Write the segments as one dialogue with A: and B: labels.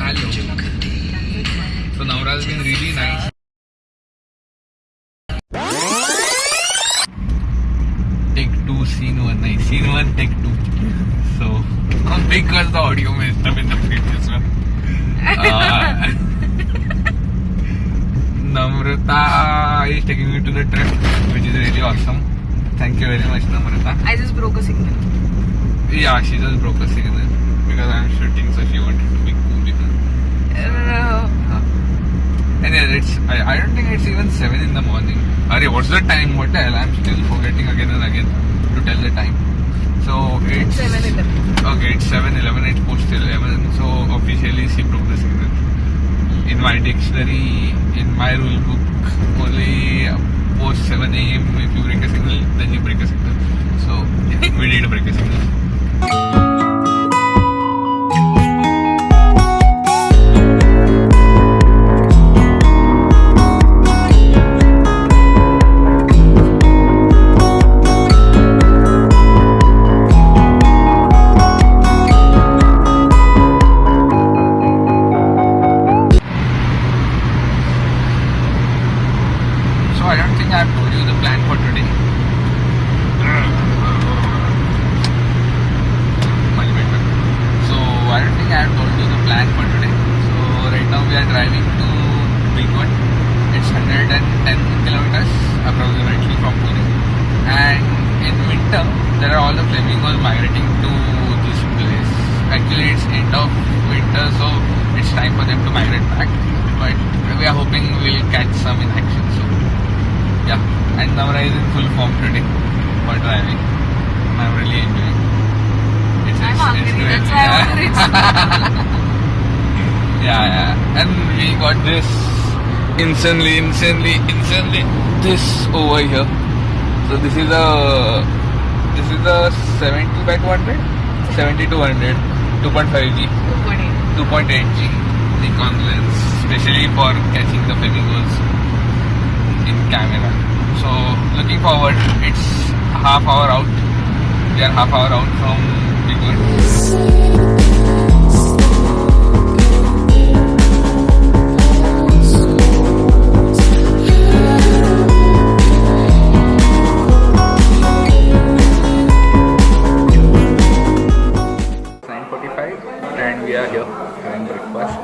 A: Hello. So Navra has been really nice. Take 2, scene 1, nice. Scene 1, take 2. So, because the audio messed up in the previous one. Namrata is taking me to the trip, which is really awesome. Thank you very much, Namrata.
B: I just broke a signal.
A: Yeah, she just broke a signal because I'm shooting, so she wanted to be cool with her. And yeah, I don't think it's even 7 in the morning. Arey, what's the time? What the hell? I'm still forgetting again and again to tell the time. So it's
B: 7:11.
A: Okay, it's 7:11. It's post 11. So officially she broke the signal. In my dictionary, in my rule book, only post 7 a.m. if you break a signal, then you break a signal. So yeah, we did break a signal. I don't think I've told you the plan for today. Much better. So I don't think I've told you the plan for today. So right now we are driving to Bigwan. It's 110 kilometers approximately from Pune. And in winter, there are all the flamingos migrating to this place. Actually, it's end of winter, so it's time for them to migrate back. But we are hoping we'll catch some in action soon. Yeah, and Navra is in full form today for driving. I'm really enjoying.
B: I'm hungry, that's why I want to reach.
A: Yeah. And we got this insanely this over here. So this is a 70 by 200, 70-200, 2.5G, 2.8G Nikon lens, especially for catching the flamingos in camera. So looking forward. It's half hour out. We are half hour out from Bigwan. 9:45 and we are here having breakfast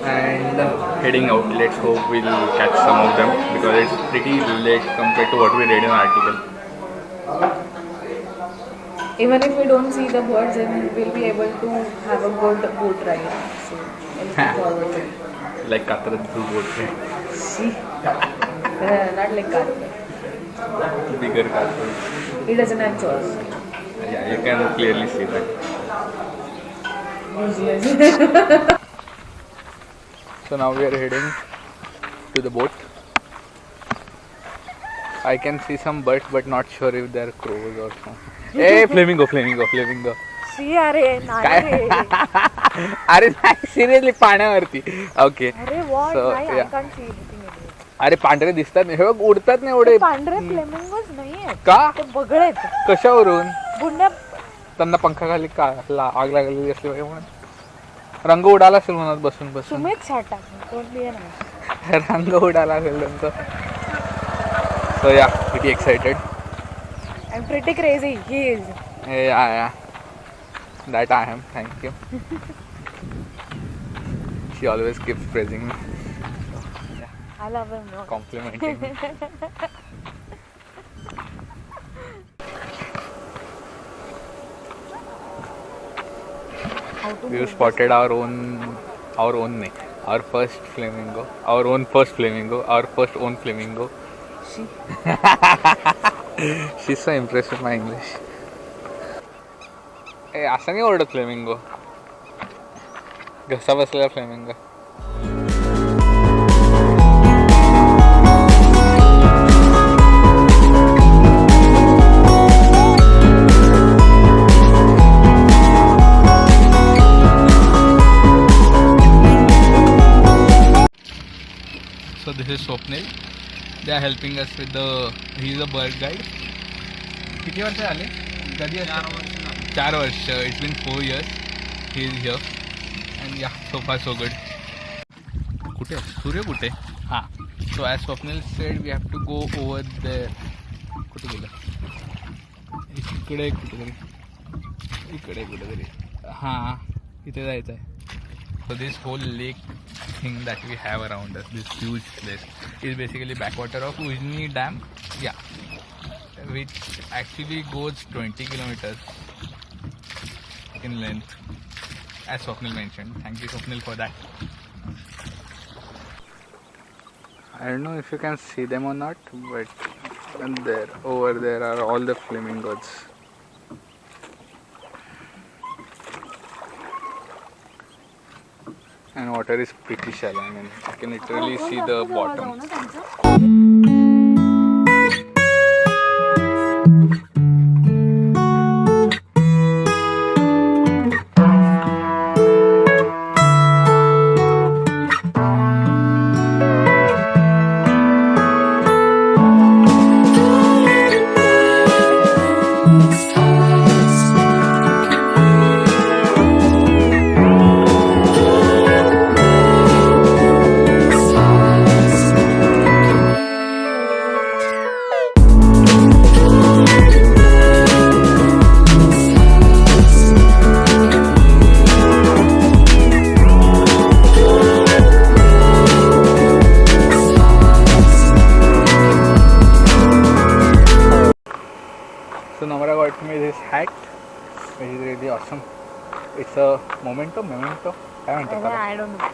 A: and heading out. Let's hope we'll catch some of them because it's pretty late compared to what we read in the article.
B: Even if we don't see the birds, then we'll be able to have a good boat ride. So, looking forward to it.
A: Like Katradhu boat ride.
B: See? Not like Karthik.
A: Bigger Katradhu.
B: He doesn't have jaws.
A: Yeah, you can clearly see that.
B: Useless.
A: So now we are heading to the boat. I can see some birds but not sure if they are crows or something. Hey, flamingo.
B: See, अरे नाही.
A: अरे नाही, seriously पाण्यावरती. Okay.
B: अरे what?
A: So,
B: I
A: yeah.
B: can't see anything anymore.
A: अरे पांढरे दिसतात नाही, हे बघ उडतात नाही एवढे.
B: पांढरे फ्लेमिंगोज नाहीयेत.
A: का?
B: ते बगळे आहेत.
A: कशावरून?
B: बुंड्या
A: त्यांना पंखाखाली का आग लागलेली असली पाहिजे म्हणून. रंग उडाला असेल म्हणत बसून
B: तुम्हीच छाटा कोण बी नाही.
A: रंग उडाला असेल त्यांचा. So yeah, pretty excited.
B: I'm pretty crazy. He is.
A: Yeah. That I am. Thank you. She always keeps praising me.
B: I love him. No?
A: Complimenting me. We spotted our first flamingo, our first own flamingo. She's so impressed with my English. Hey, असं नाही ओरडत flamingo. घसा बसलेला flamingo. So this is Swapnil. They are helping us with he is a bird guide. किती वर्ष झाले? कधी 4 वर्ष. It's been 4 years he is here And yeah, so far so good. कुठे सूर्य कुठे? हां. So as Swapnil said, we have to go over there. कुठे गेलं? इकडे कुठेतरी. हां, इथे जायचं आहे. So this whole lake thing that we have around us, this huge place, is basically backwater of Ujni Dam. Yeah. Which actually goes 20 kilometers in length, as Swapnil mentioned. Thank you, Swapnil, for that. I don't know if you can see them or not, but over there are all the flamingos. And water is pretty shallow. I mean, you can literally see the bottom. So Namara got me this hat, which is really awesome. It's a memento. I
B: don't know.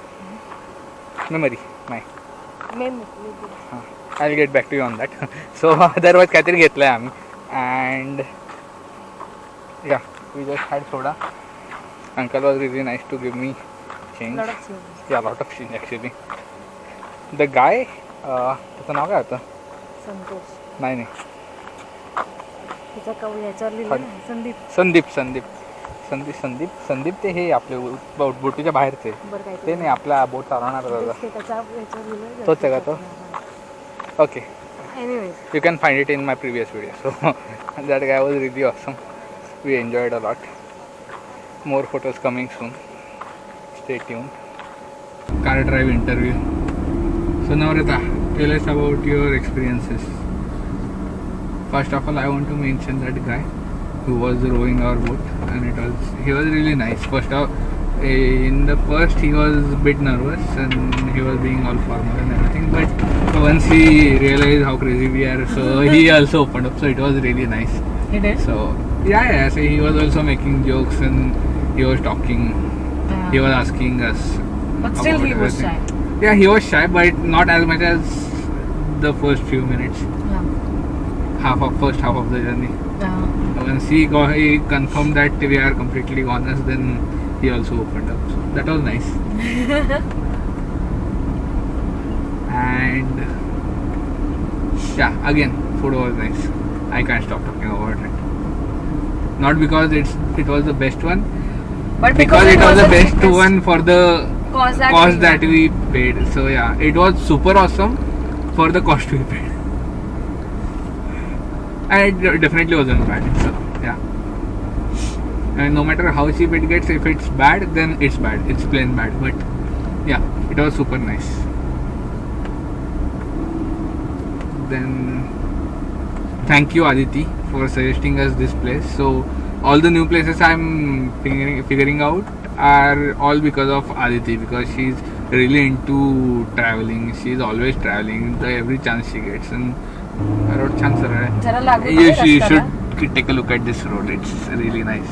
A: Memory.
B: Maybe.
A: I'll get back to you on that. So otherwise काहीतरी घेतलंय आम्ही. And yeah, we just had soda. Uncle was really nice to give me change.
B: Lot of change.
A: Yeah, lot of change actually. The guy, त्याचं नाव काय होतं?
B: संतोष.
A: नाही.
B: तिचा कवी याच्यावर लिहिलं ना,
A: संदीप ते हे आपले बोटीच्या बाहेरचे ते नाही आपला बोट चालवणार दादा तोच आहे का तो okay you can find it in my previous video so that guy was really awesome we enjoyed a lot more photos coming soon stay tune car drive interview so Namrata tell us about your experiences First of all, I want to mention that guy who was rowing our boat, and he was really nice. First off, in the first he was a bit nervous and he was being all formal and everything. But once he realized how crazy we are, so he also opened up. So it was really nice.
B: He did?
A: So yeah. So he was also making jokes and he was talking. He was asking us.
B: But still, he was shy.
A: Yeah, he was shy, but not as much as the first few minutes. First half of the journey. Once he confirmed that we are completely honest, then he also opened up. So that was nice. And yeah, again, food was nice. I can't stop talking about it. Not because it was the best one, but because it was the best one for the cost that we paid. So yeah, it was super awesome for the cost we paid. And it definitely wasn't bad. So yeah. And no matter how cheap it gets, if it's bad, then it's bad. It's plain bad. But yeah, it was super nice. Then thank you Aditi for suggesting us this place. So all the new places I'm figuring out are all because of Aditi, because she's really into traveling. She's always traveling every chance she gets. And road छान सरळ आहे. You should take a look at this road. It's really nice.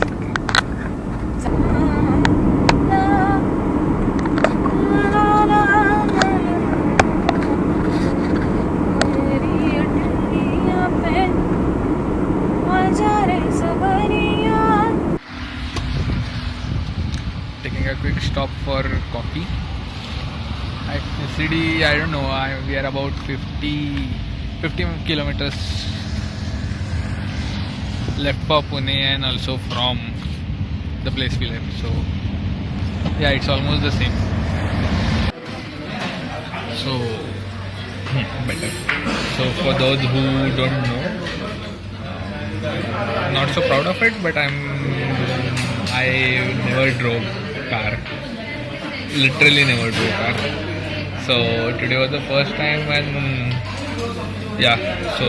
A: Taking a quick stop for coffee at the city. I don't know. We are about 50 kilometers left for Pune and also from the place we left. So yeah, it's almost the same. So better. So for those who don't know, not so proud of it, but I never drove car literally never drove car. So today was the first time, and yeah, so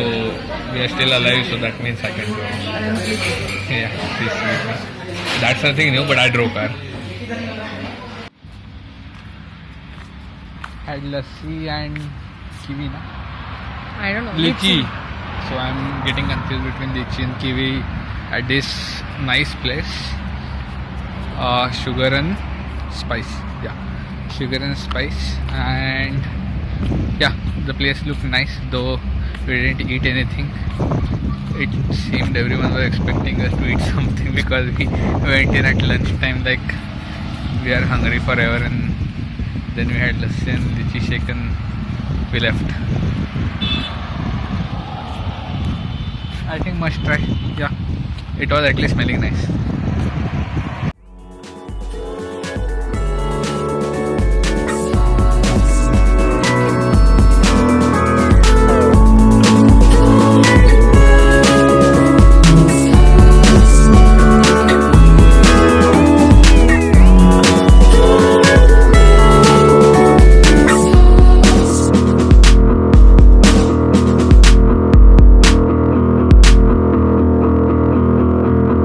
A: we are still alive, so that means I can go. Yeah, please meet me. That's nothing new, but I drove car. Had lassi and kiwi, na?
B: I don't know.
A: Lychee. So I'm getting confused between lychee and kiwi at this nice place. Sugar and spice. Yeah, sugar and spice, and yeah, the place looked nice, though we didn't eat anything. It seemed everyone was expecting us to eat something because we went in at lunchtime like we are hungry forever, and then we had lassi and lychee shake and we left. I think must try. Yeah, it was at least smelling nice.